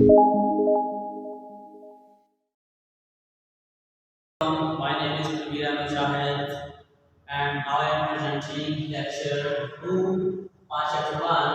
My name is Kabir Ahmed Shahid, and now I am presenting lecture 2 on chapter 1.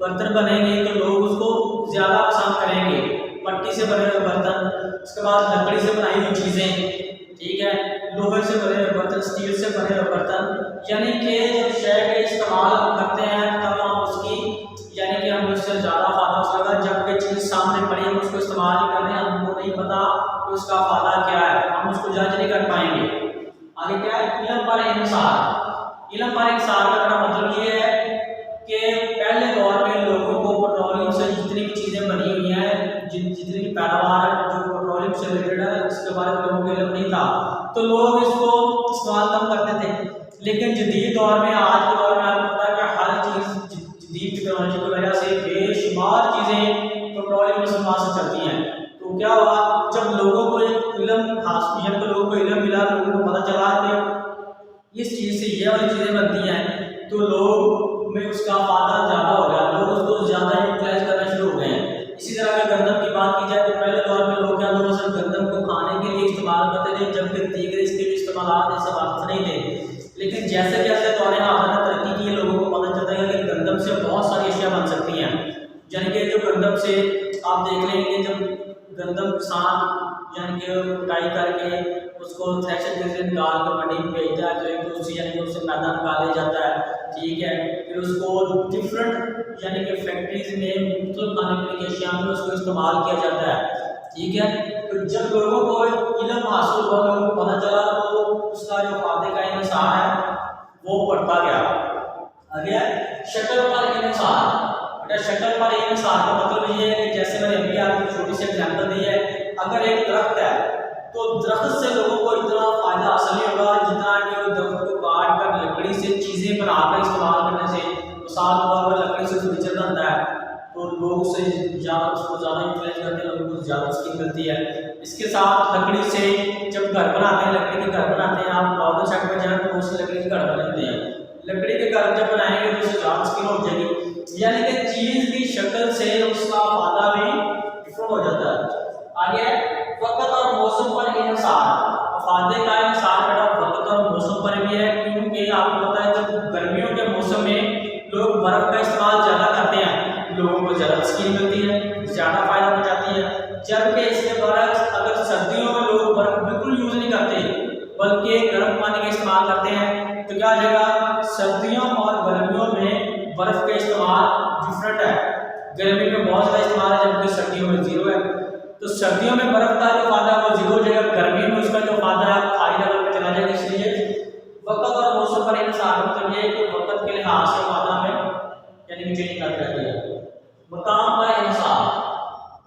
برتن بنیں گے تو لوگ اس کو زیادہ پسند کریں گے، مٹی سے بنے ہوئے برتن، اس کے بعد لکڑی سے بنائی ہوئی چیزیں، ٹھیک ہے، لوہے سے بنے ہوئے برتن، اسٹیل سے بنے ہوئے برتن، یعنی کہ جب شے کا استعمال ہم کرتے ہیں تب ہم اس کی یعنی کہ ہمیں اس سے زیادہ فائدہ ہو سکے گا، جب کہ چیز سامنے پڑی ہم اس کو استعمال نہیں کر رہے ہیں، ہم کو نہیں پتا کہ اس کا فائدہ کیا ہے، ہم اس کو جج نہیں کر پائیں گے۔ آگے کیا ہے؟ علم پر انحصار۔ علم پر انحصار کا مطلب یہ ہے کہ پہلے دور میں لوگوں کو پیٹرولیم سے جتنی بھی چیزیں بنی ہوئی ہیں، جتنی بھی پیداوار ہے جو پیٹرولیم سے ریلیٹڈ ہے، اس کے بارے میں لوگوں کو علم نہیں تھا، تو لوگ اس کو استعمال کم کرتے تھے۔ لیکن جدید دور میں، آج کے دور میں آپ کو پتا ہے کہ ہر چیز جدید ٹیکنالوجی کی وجہ سے بے شمار چیزیں پیٹرولیم استعمال سے چلتی ہیں۔ تو کیا ہوا، جب لوگوں کو ایک علم حاصل، جب لوگوں کو علم ملا، لوگوں کو پتہ چلا کہ اس چیز سے یہ والی چیزیں بنتی ہیں، تو لوگ میں اس کا فائدہ زیادہ ہو گیا، لوگ اس کو زیادہ یوٹیلائز کرنا شروع ہو گئے ہیں۔ اسی طرح اگر گندم کی بات کی جائے تو پہلے دور میں لوگ کیا لوگ صرف گندم کو کھانے کے لیے استعمال کرتے تھے، جبکہ دیگر اس کے بھی استعمالات ایسے واقف نہیں تھے۔ لیکن جیسے جیسے دور حاضر نے ترقی کی، لوگوں کو پتہ چلتا ہے کہ گندم سے بہت ساری اشیاء بن سکتی ہیں، یعنی کہ جو گندم سے آپ دیکھ لیں گے، جب گندم کسان یعنی کہ کٹائی کر کے اس کو تھریشر کے ذریعے نکال کے منڈی میں بھیجتا ہے، تو ایک دوسری یعنی کہ اس سے میدہ نکالا جاتا ہے، ٹھیک ہے، پھر اس کو ڈفرنٹ یعنی کہ فیکٹریز میں مختلف کھانے پینے کی اشیاء میں اس کو استعمال کیا جاتا ہے، ٹھیک ہے۔ تو جب لوگوں کو علم حاصل ہوا، لوگوں کو پتہ چلا، تو اس کا جو فائدے کا انحصار ہے وہ بڑھتا گیا۔ آگے شکل پر انحصار۔ شکل پر انحصار کا مطلب یہ ہے کہ جیسے میں نے ابھی آپ کو چھوٹی سی ایگزامپل دی ہے، اگر ایک درخت ہے تو درخت سے لوگوں کو اتنا فائدہ حاصل نہیں ہوگا جتنا کہ وہ درخت کو کاٹ کر لکڑی سے چیزیں بنا کر استعمال کرنے سے، مثال کے طور پر لکڑی سے فرنیچر بنتا ہے تو لوگ اس سے زیادہ اس کو زیادہ یوٹیلائز کرتے ہیں، لوگوں کو زیادہ اس کی ملتی ہے۔ اس کے ساتھ لکڑی سے جب گھر بناتے ہیں، لکڑی کے گھر بناتے ہیں، آپ نارتھن سائڈ میں جائیں تو اس سے لکڑی کے گھر بناتے ہیں، لکڑی کے گھر جب بنائیں گے تو اس سے زیادہ اسکن ہو جائے گی، یعنی کہ چیز کی شکل سے اس کا فائدہ بھی ڈفرنٹ ہو جاتا ہے۔ آگے وقت اور موسم پر انحصار۔ فائدے کا انحصار بیٹا وقت اور موسم پر بھی ہے، کیونکہ آپ کو پتا ہے جب گرمیوں کے موسم میں لوگ برف کا استعمال زیادہ کرتے ہیں، لوگوں کو زیادہ اسکن ملتی ہے، زیادہ فائدہ پہنچاتی ہے، جبکہ اس کے برعکس اگر سردیوں میں لوگ برف بالکل یوز نہیں کرتے بلکہ گرم پانی کا استعمال کرتے ہیں، تو کیا ہو جائے گا، سردیوں اور گرمیوں میں برف کا استعمال ڈفرنٹ ہے، گرمی میں بہت زیادہ استعمال ہے جبکہ سردیوں میں زیرو ہے۔ تو سردیوں میں برف کا جو فائدہ ہے وہ زیرو ہو جائے گا، گرمی میں اس کا جو فائدہ ہے ہائی لیول پہ چلا جائے گا۔ اس لیے وقت اور موسم پر انحصار مطلب یہ ہے کہ وقت کے لحاظ سے فائدہ میں یعنی کہ چینج کرتے رہتی ہے۔ مقام پر انحصار۔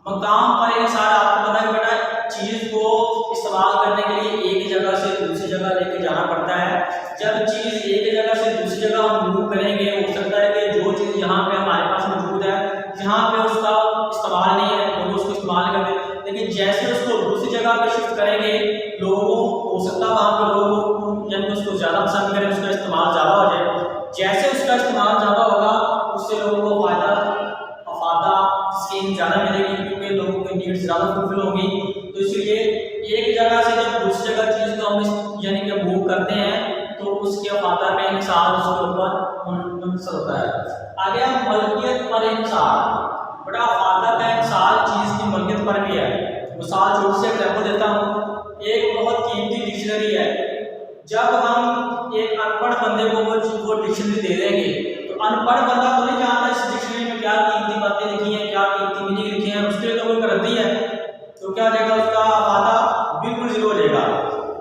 مقام پر انحصار آپ کو پتا ہے بیٹا چیز کو استعمال کرنے کے لیے ایک جگہ سے دوسری جگہ لے کے جانا پڑتا ہے، جب چیز ایک جگہ سے دوسری جگہ ہم موو کریں گے، ہو سکتا ہے کہ جو چیز یہاں پہ ہمارے پاس موجود ہے یہاں پہ اس کا استعمال نہیں ہے، لوگ اس کو استعمال کرتے ہیں، لیکن جیسے اس کو دوسری جگہ پہ شفٹ کریں گے لوگوں ہو سکتا ہے وہاں پہ لوگ یعنی اس کو زیادہ پسند کریں، اس کا استعمال زیادہ ہو جائے، جیسے اس کا استعمال زیادہ ہوگا اس سے لوگوں کو فائدہ افادہ اسکیم زیادہ ملے گی، کیونکہ لوگوں کی نیڈس زیادہ فلفل ہوگی۔ تو اس لیے ایک جگہ سے جب دوسری جگہ چیز کو ہم یعنی کہ موو کرتے ہیں تو اس کے افادہ کا انحصار اس کے اوپر منحصر ہوتا ہے۔ آگے ہم ملکیت پر انحصار۔ بڑا افادہ کا انحصار چیز کی ملکیت پر بھی ہے۔ مثال چھوٹی سی ایگزامپل دیتا ہوں، ایک بہت قیمتی ڈکشنری ہے، جب ہم ایک ان پڑھ بندے کو وہ ڈکشنری دے دیں گے تو ان پڑھ بندہ تو نہیں جانتا اس ڈکشنری میں کیا قیمتی باتیں لکھی ہیں، کیا قیمتی میننگ لکھی ہیں، اس کے لیے تو کوئی ردی ہے، تو کیا ہو جائے گا، اس کا افادہ بالکل زیرو ہو جائے گا۔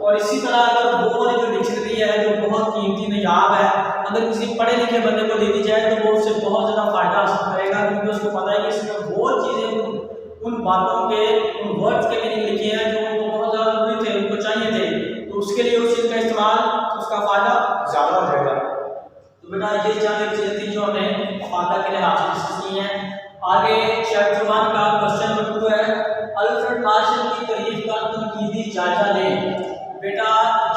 اور اسی طرح اگر وہ والی جو ڈکشنری ہے جو بہت قیمتی نایاب ہے، اگر کسی پڑھے لکھے بندے کو دے دی جائے تو وہ اس سے بہت زیادہ فائدہ حاصل کرے گا، کیونکہ اس کو پتہ ہے کہ اس میں وہ چیزیں ان باتوں کے ان ورڈز کے میننگ لکھے ہیں جو ان کو بہت زیادہ ضروری تھے، ان کو چاہیے تھے، تو اس کے لیے اس چیز کا استعمال اس کا فائدہ زیادہ ہو جائے گا۔ تو بیٹا یہ چند چیزیں تھیں جو ہم نے افادہ کے لحاظ سے ڈسکس کی ہیں۔ آگے چیپٹر 1 کا کوشچن نمبر 2 ہے الفریڈ مارشل کی تعریف کا تنقیدی جائزہ لیں۔ بیٹا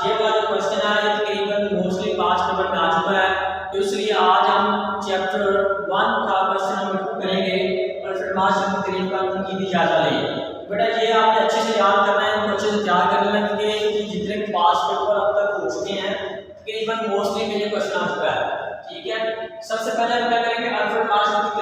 یہ والا کوشچن ہے یہ تقریباً موسٹلی 5 نمبر میں آ چکا ہے، تو اس لیے آج ہم چیپٹر 1 کا کوشچن نمبر 2 کریں گے، الفریڈ مارشل کی تعریف کا تنقیدی جائزہ لیں۔ بیٹا یہ آپ نے اچھے سے یاد کرنا ہے، ان کو اچھے سے تیار کر لینا، کیونکہ جتنے پاس پیپر اب تک ہو چکے ہیں تقریباً موسٹلی میں یہ کوشچن آ چکا ہے، ٹھیک ہے۔ سب سے پہلے ہم کیا کریں گے، الفریڈ مارشل کی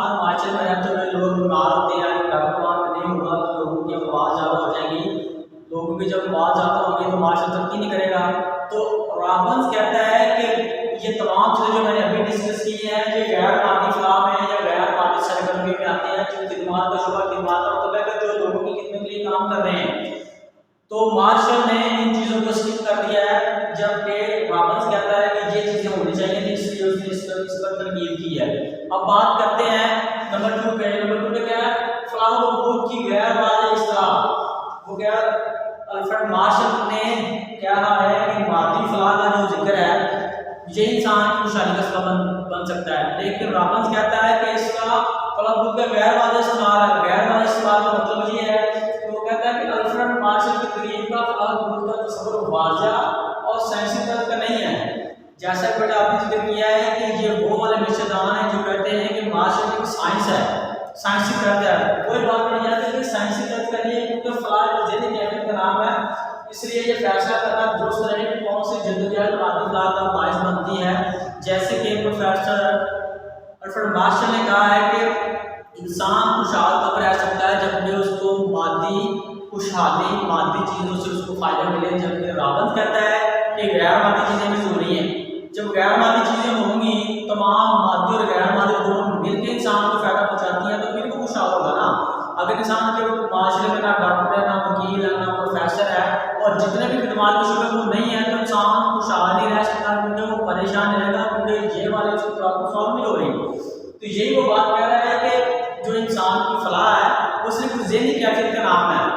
ہر معاشرے میں رہتے ہوئے لوگ بیمار ہوتے ہیں، اگر ڈاکٹر وہاں پہ نہیں ہوگا تو لوگوں کی آواز زیادہ ہو جائے گی، لوگوں کی جب آواز زیادہ ہوگی تو معاشرہ ترقی نہیں کرے گا۔ تو رابنز کہتا ہے کہ یہ تمام چیزیں جو میں نے ابھی ڈسکس کی ہیں یہ غیر مادی فلاح میں یا غیر مادی سرگرمی میں آتے ہیں، جو خدمات کا شعبہ خدمات کا مطلب ہے کہ جو لوگوں کی خدمت کے لیے کام کر رہے ہیں۔ تو مارشل نے ان چیزوں کو اسکپ کر دیا ہے، جبکہ رابنز کہتا ہے کہ یہ چیزیں ہونی چاہیے تھی، اس لیے اس نے اس پر تنقید کی ہے۔ اب بات کرتے ہیں نمبر 2 پہ۔ نمبر 2 پہ کیا ہے؟ فلاح و بہبود کی غیر مادی اصطلاح۔ وہ کیا الفریڈ مارشل نے کہا ہے کہ مادی فلاح کا جو ذکر ہے یہ انسان کی خوشحالی کا سبب بن سکتا ہے، لیکن رابنز کہتا ہے کہ اس کا فلاح و بہبود کا غیر مادی استعمال ہے۔ غیر مادی استعمال کا مطلب یہ ہے کہ وہ کہتا ہے کہ الفریڈ مارشل کی تقریب کا فلاح و بہبود کا تصور واضح اور سائنسی طرز کا نہیں ہے۔ جیسا کہ بیٹا آپ نے ذکر کیا ہے کہ یہ وہ والے مرشدان ہیں جو کہتے ہیں کہ مارشل ایک سائنس ہے، سائنسی طرز ہے۔ کوئی بات نہیں آتی کہ سائنسی طرز کا نہیں ہے، کیونکہ فلاح ذہنی کیفیت کا نام ہے، اس لیے یہ فیصلہ کرنا درست رہے کہ کون سی جدوجہد مادی فلاح کا باعث بنتی ہے۔ جیسے کہ پروفیسر الفریڈ مارشل نے کہا ہے کہ انسان خوشحال تب رہ سکتا ہے جب کہ اس کو مادی خوشحالی مادی چیزوں سے اس کو فائدہ ملے، جبکہ رابنز کہتا ہے کہ غیر مادی چیزیں بھی ضروری ہیں۔ جب غیر مادی چیزیں ہوں گی، تمام مادی اور غیر مادی دونوں مل کے انسان کو فائدہ پہنچاتی ہیں، تو پھر وہ خوشحال ہوگا نا۔ اگر انسان کے معاشرے میں نہ ڈاکٹر ہے، نہ وکیل ہے، نہ پروفیسر ہے، اور جتنے بھی خدمات کے شعبے وہ نہیں ہے، تو انسان خوشحال نہیں رہ سکتا، کیونکہ وہ پریشان رہے گا، کیونکہ یہ والے اس کی پرابلم سالو نہیں ہو رہی۔ تو یہی وہ بات کہہ رہا ہے کہ جو انسان کی فلاح ہے وہ صرف ذہنی کیفیت کا نام ہے۔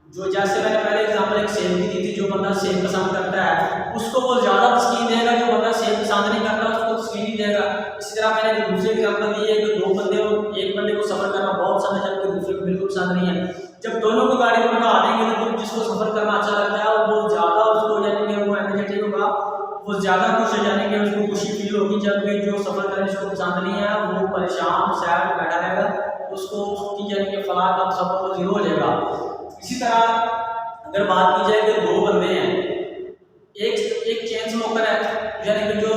جو جیسے میں نے پہلے ایگزامپل ایک سیب کی دی تھی، جو بندہ سیب پسند کرتا ہے اس کو وہ زیادہ تسکین دے گا، جو بندہ سیب پسند نہیں کرتا اس کو تسکین نہیں دے گا۔ اسی طرح میں نے ایک دوسری ایگزامپل دی ہے کہ دو بندے ہو، ایک بندے کو سفر کرنا بہت پسند ہے جبکہ دوسرے کو بالکل پسند نہیں ہے۔ جب دونوں کو گاڑی میں بٹھا دیں گے تو جس کو سفر کرنا اچھا لگتا ہے وہ زیادہ اس کو یعنی کہ وہ انرجیٹک ہوگا، وہ زیادہ خوش ہے، یعنی کہ اس کو خوشی فیل ہوگی، جبکہ جو سفر کرنے جس کو پسند نہیں ہے وہ پریشان سیڈ بیٹھا رہے گا، اس کو اس کی یعنی کہ فلاح کا سفر وہ زیرو ہو جائے گا۔ اسی طرح اگر بات کی جائے کہ دو بندے ہیں، ایک چین اسموکر ہے یعنی کہ جو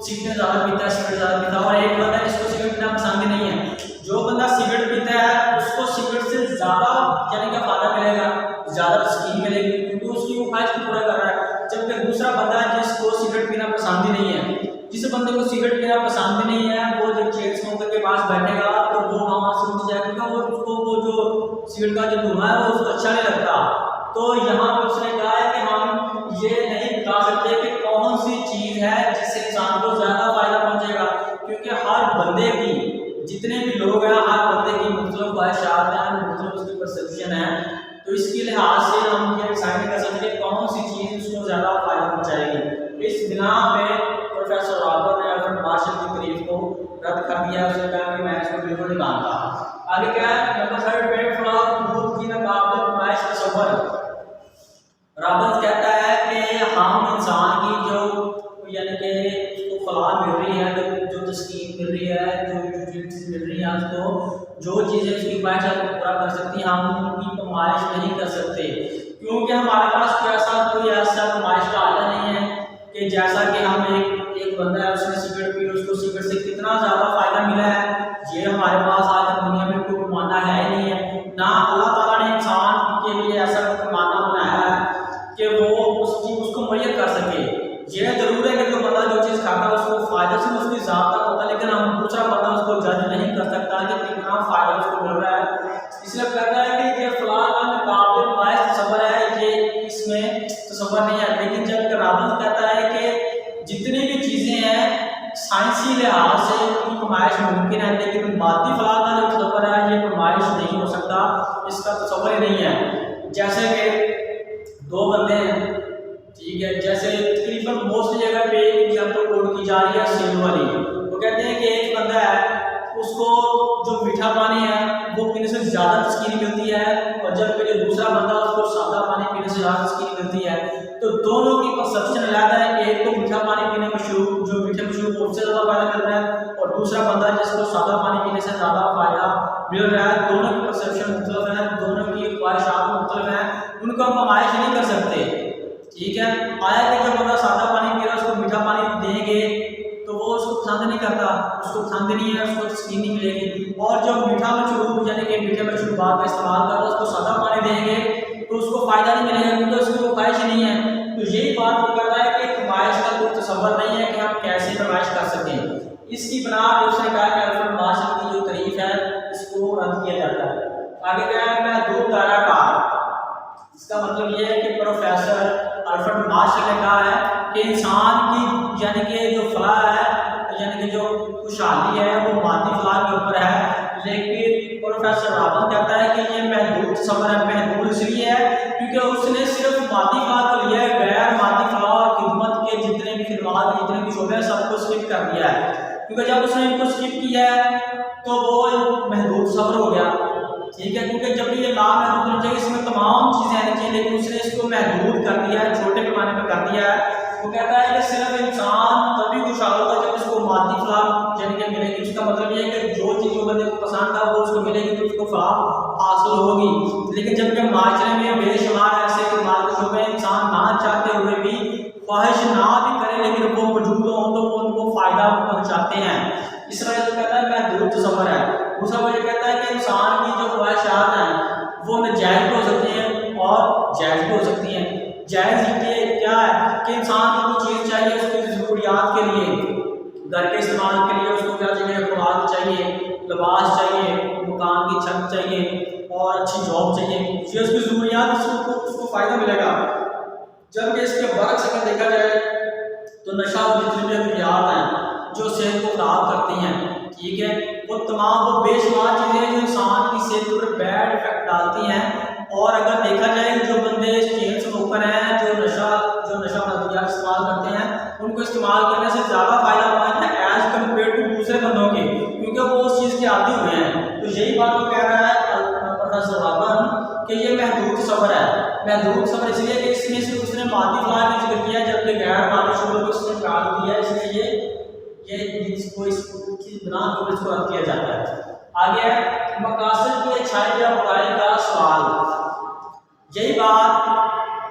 سگریٹ زیادہ پیتا ہے، سگریٹ زیادہ پیتا ہے، اور ایک بندہ ہے جس کو سگریٹ پینا پسند ہی نہیں ہے۔ جو بندہ سگریٹ پیتا ہے اس کو سگریٹ سے زیادہ یعنی کہ فائدہ ملے گا، زیادہ تسکین ملے گی، کیونکہ اس کی وہ خواہش کو پورا کر رہا ہے۔ جبکہ دوسرا بندہ ہے جس کو سگریٹ پینا پسند ہی نہیں ہے، جس بندے کو سگریٹ پینا پسند ہی نہیں ہے وہ جب چین اسموکر کے پاس بیٹھے گا تو وہ وہاں سے اٹھ جائے گا، وہ اس کو وہ جو سگریٹ کا جو دھواں ہے وہ اس کو اچھا نہیں لگتا۔ تو یہاں پہ اس نے کہا ہے کہ ہم یہ نہیں بتا سکتے کہ کون سی چیز ہے جس سے انسان کو زیادہ فائدہ پہنچے گا، کیونکہ ہر بندے کی جتنے بھی لوگ ہیں ہر بندے کی مختلف خواہشات ہیں، مختلف اس کی پرسیپشن ہے، تو اس کے لحاظ سے ہم یہ ڈیسائڈ نہیں کر سکتے کہ کون سی چیز اس کو زیادہ فائدہ پہنچائے گی۔ اس بنا پہ پروفیسر رابر نے الفریڈ مارشل کی تعریف کو رد کر دیا، اس نے کہا کہ میں اس کو بالکل نہیں مانتا۔ آگے کیا ہے نمبر 3 پہ فلاح و بہبود کی ناقابل نمائش تصور۔ رابنز کہتا ہے کہ ہم انسان کی جو یعنی کہ اس کو فلاح مل رہی ہے، جو تسکین مل رہی ہے، جو چیز مل رہی ہے اس کو، جو چیزیں اس کی خواہشات کو پورا کر سکتی ہیں، ہم ان کی نمائش نہیں کر سکتے، کیونکہ ہمارے پاس کوئی ایسا نمائش کا آلہ نہیں ہے کہ جیسا کہ ہم ایک بندہ ہے اس نے سگریٹ پی، اس کو سگریٹ سے کتنا زیادہ فائدہ ملا ہے، یہ ہمارے پاس آج تک دنیا میں کوئی پیمانہ ہے ہی نہیں ہے۔ نہ اللہ تعالیٰ نے انسان کے لیے ایسا کوئی پیمانہ بنایا ہے کہ وہ اس کو مہیا کر سکے۔ یہ ضرور ہے کہ جو بندہ جو چیز کھاتا ہے اس کو فائدہ سے اس کی ذات تک ہوتا ہے، لیکن ہم دوسرا بندہ اس کو جج نہیں کر سکتا کہ کتنا فائدہ اس کو مل رہا ہے۔ اس لیے کہتا ہے کہ یہ فلاح کا ناقابل نمائش تصور ہے، یہ اس میں تصور نہیں ہے۔ لیکن جب رابنز کہتا ہے کہ جتنی بھی چیزیں ہیں سائنسی لحاظ سے ان کی نمائش ممکن ہے، لیکن مادی فلاح کا جو تصور ہے یہ نمائش نہیں ہو سکتا، اس کا تصور ہی نہیں ہے۔ جیسے کہ دو بندے ہیں، ٹھیک ہے، جیسے تقریباً موسٹ جگہ پہ ایگزامپل کوٹ کی جا رہی ہے سیب والی۔ وہ کہتے ہیں کہ ایک بندہ ہے اس کو جو میٹھا پانی ہے وہ پینے سے زیادہ تسکین ملتی ہے، اور جب کہ جو دوسرا بندہ اس کو سادہ پانی پینے سے زیادہ تسکین ملتی ہے، تو دونوں کی پرسیپشن علیحدہ ہے۔ ایک کو میٹھا پانی پینے میں جو میٹھے مشروب اس سے زیادہ فائدہ مل رہا ہے، اور دوسرا بندہ جس کو سادہ پانی پینے سے زیادہ فائدہ مل رہا ہے۔ دونوں کی پرسیپشن مختلف ہے، دونوں کی خواہشات مختلف ہیں، ان کو ہم نمائش نہیں کر سکتے، ٹھیک ہے۔ آیا کہ جو بندہ سادہ پانی پی رہا ہے اس کو میٹھا پانی دیں گے تو وہ اس کو پسند نہیں کرتا، اس اس کو کھاند نہیں ہے، اس کو تسکین نہیں ملے گی۔ اور جو میٹھا مشروب یعنی کہ میٹھے مشروبات کا استعمال کرتا ہے اس کو سادہ پانی دیں گے تو اس کو فائدہ نہیں ملے گا، کیونکہ اس کی وہ خواہش نہیں ہے۔ تو یہی بات وہ کہتا ہے کہ خواہش کا کوئی تصور نہیں ہے کہ ہم کیسے خواہش کر سکیں۔ اس کی بنا پر اس نے کہا کہ الفرڈ مارشل کی جو تعریف ہے اس کو رد کیا جاتا ہے۔ آگے کیا ہے، محدود دائرہ کار۔ اس کا مطلب یہ ہے کہ پروفیسر الفرڈ مارشل نے کہا ہے کہ انسان کی یعنی کہ جو فلاح ہے یعنی کہ جو خوشحالی ہے وہ مادی فلاح کے اوپر ہے، لیکن پروفیسر رابن کہتا ہے کہ یہ محدود تصور ہے۔ محدود اس لیے ہے کیونکہ اس نے صرف مادی فلاح کو لیا ہے، غیر مادی فلاح اور خدمت کے جتنے بھی خدمات جتنے بھی شعبے ہیں سب کو اسکپ کر دیا ہے، کیونکہ جب اس نے ان کو اسکپ کیا ہے تو وہ محدود تصور ہو گیا، ٹھیک ہے، کیونکہ جب یہ لامحدود ہونا چاہیے اس میں تمام چیزیں آنی چاہیے، لیکن اس نے اس کو محدود کر دیا ہے، چھوٹے پیمانے پہ کر دیا ہے۔ وہ کہتا ہے کہ صرف انسان تبھی خوشحال ہوگا جب اس کو مادی فلاح یعنی کہ ملے گی۔ اس کا مطلب یہ ہے کہ جو چیز جو بندے کو پسند ہے وہ اس کو ملے گی تو اس کو فلاح حاصل ہوگی، لیکن جب کہ معاشرے میں بے شمار ایسے خدمات کے شعبے انسان نہ چاہتے ہوئے بھی خواہش نہ بھی کرے لیکن وہ موجود ہوں تو وہ ان کو فائدہ پہنچاتے ہیں، اس وجہ سے کہتا ہے محدود تصور ہے۔ دوسرا وجہ کہتا ہے کہ انسان کی جو خواہشات ہیں وہ ناجائز بھی ہو سکتی ہیں اور جائز بھی ہو سکتی ہیں۔ جائز یہ کیا ہے کہ انسان کو کوئی چیز چاہیے اس کی ضروریات کے لیے، گھر کے استعمال کے لیے اس کو کیا چاہیے، خوراک چاہیے، لباس چاہیے، مکان کی چھت چاہیے اور اچھی جاب چاہیے، یہ اس کی ضروریات اس کو فائدہ ملے گا۔ جبکہ اس کے برعکس اگر دیکھا جائے تو نشہ اور جتنی بھی ادویات ہیں جو صحت کو خراب کرتی ہیں، ٹھیک ہے، وہ تمام وہ بے شمار چیزیں ہیں جو انسان کی صحت پر بیڈ افیکٹ ڈالتی ہیں۔ اور اگر دیکھا جائے جو بندے چین اسموکر ہیں جو نشہ اور ادویات استعمال کرتے ہیں ان کو استعمال کرنے سے زیادہ فائدہ پہنچتا ہے ایز کمپیئر ٹو دوسرے بندوں کے، کیونکہ وہ اس چیز کے عادی ہوئے ہیں۔ تو یہی بات وہ کہہ رہا ہے پروفیسر رابن کہ یہ محدود تصور ہے۔ محدود تصور اس لیے کہ اس میں صرف اس نے مادی فلاح کا ذکر کیا جبکہ غیر مادی شعبوں کو اس نے ٹال دیا ہے، اس لیے یہ اس کی بنا پر اس کو رد کیا جاتا ہے۔ آگے ہے مقاصد کی اچھائی یا برائی کا سوال۔ یہی بات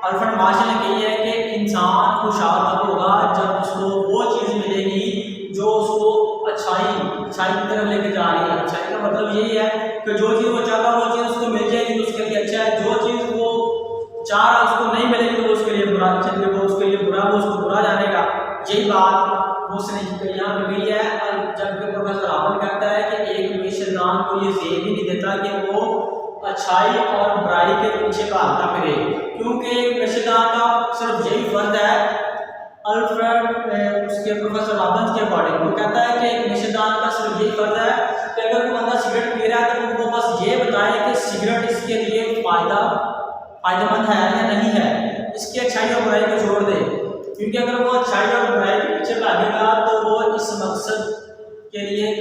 الفرڈ مارشل نے کہی ہے کہ انسان خوشحال تب ہوگا جب اس کو وہ چیز ملے گی جو اس کو اچھائی کی طرف لے کے جا رہی ہے۔ اچھائی کا مطلب یہی ہے کہ جو چیز وہ چاہتا ہے وہ چیز اس کو مل جائے گی تو اس کے لیے اچھا ہے، جو چیز وہ چاہ رہا اس کو نہیں ملے گی تو اس کے لیے برا، وہ اس کے لیے برا، وہ اس کو برا جانے گا۔ یہی بات اس نے یہاں پہ کہی ہے۔ جبکہ پروفیسر رابن کہتا ہے کہ ایک معیشتدان کو یہ ذہن ہی نہیں دیتا کہ وہ اچھائی اور برائی کے پیچھے بھاگتا پھرے، کیونکہ ایک معیشتدان کا صرف یہی فرض ہے۔ الفریڈ اس کے پروفیسر رابن کے اکارڈنگ وہ کہتا ہے کہ ایک معیشتدان کا صرف یہی فرض ہے کہ اگر کوئی بندہ سگریٹ پی رہا ہے تو وہ بس یہ بتائے کہ سگریٹ اس کے لیے فائدہ مند ہے یا نہیں ہے، اس کی اچھائی اور برائی کو چھوڑ دے، کیونکہ اگر وہ اچھائی اور برائی کے پیچھے بھاگے گا تو وہ اس مقصد کے لیے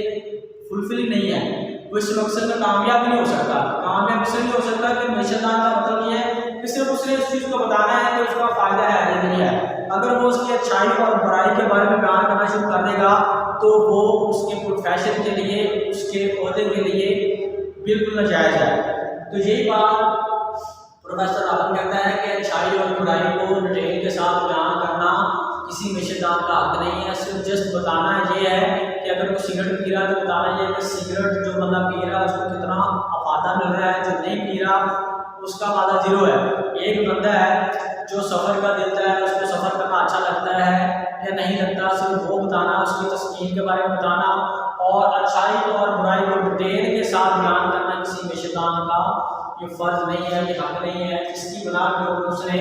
فلفل نہیں ہے، وہ اس مقصد میں کامیاب نہیں ہو سکتا۔ کامیاب اس لیے نہیں ہو سکتا کہ معیشتدان کا مطلب یہ ہے کہ صرف اس نے اس چیز کو بتانا ہے کہ اس کا فائدہ ہے یا نہیں ہے۔ اگر وہ اس کی اچھائی اور برائی کے بارے میں بیان کرنا شروع کر دے گا تو وہ اس کے پروفیشن کے لیے، اس کے عہدے کے لیے بالکل ناجائز ہے۔ تو یہی بات پروفیسر رابن کہتا ہے کہ اچھائی اور برائی کو ڈیٹیل کے ساتھ بیان کرنا کسی معیشتدان کا حق نہیں ہے، صرف جسٹ بتانا یہ ہے کہ اگر کوئی سگریٹ پی رہا ہے تو بتانا یہ ہے کہ سگریٹ جو بندہ پی رہا ہے اس کو کتنا افادہ مل رہا ہے، جو نہیں پی رہا اس کا فائدہ زیرو ہے۔ ایک بندہ ہے جو سفر کا دیتا ہے، اس کو سفر کرنا اچھا لگتا ہے یا نہیں لگتا، صرف وہ بتانا، اس کی تسکین کے بارے میں بتانا اور اچھائی اور برائی کو ڈیٹیل کے ساتھ بیان کرنا کسی معیشتدان کا یہ فرض نہیں ہے، یہ حق نہیں ہے۔ اس کی بنا کے اوپر اس نے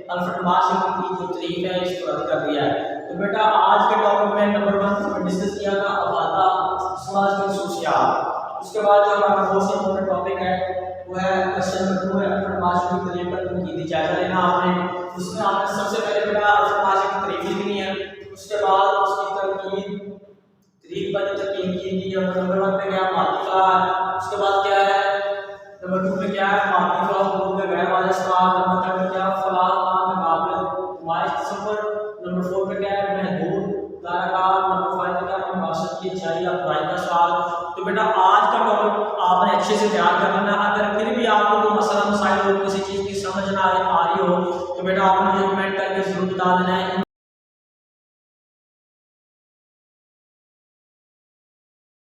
الفرڈ مارشل کی جو تعریف ہے اس کو رد کر دیا ہے۔ تو بیٹا آج کے ٹاپک میں نمبر 1 میں ڈسکس کیا تھا افادہ سماج کی خصوصیات۔ اس کے بعد جو ہمارا موسٹ امپورٹنٹ ٹاپک ہے وہ ہے کوسچن نمبر 2 ہے الفرڈ مارشل کی تعریف پر تنقیدی جائزہ لینا۔ آپ نے اس میں آپ نے سب سے پہلے بیٹا الفرڈ مارشل کی تعریف لکھنی ہے، اس کے بعد اس کی تنقید، تعریف پر جو تنقید کی ہے نمبر 1 پہ کیا مادی فلاح ہے، اس کے بعد کیا ہے نمبر 2 پہ کیا ہے مادی فلاح حقوق کے غیر واضح استعمال، نمبر 3 پہ کیا فلاح قانون میں قابل نمائش تصور، نمبر 4 پہ کیا ہے محدود دائرہ کار، نمبر 5 پہ کیا ہے مقاصد کی اچھائی یا برائی کا سوال۔ تو بیٹا آج کا ٹاپک آپ نے اچھے سے تیار کر لینا۔ اگر پھر بھی آپ کو کوئی مسئلہ مسائل ہو، کسی چیز کی سمجھ نہ آ رہی ہو تو بیٹا آپ نے مجھے کمنٹ کر کے ضرور بتا دینا ہے۔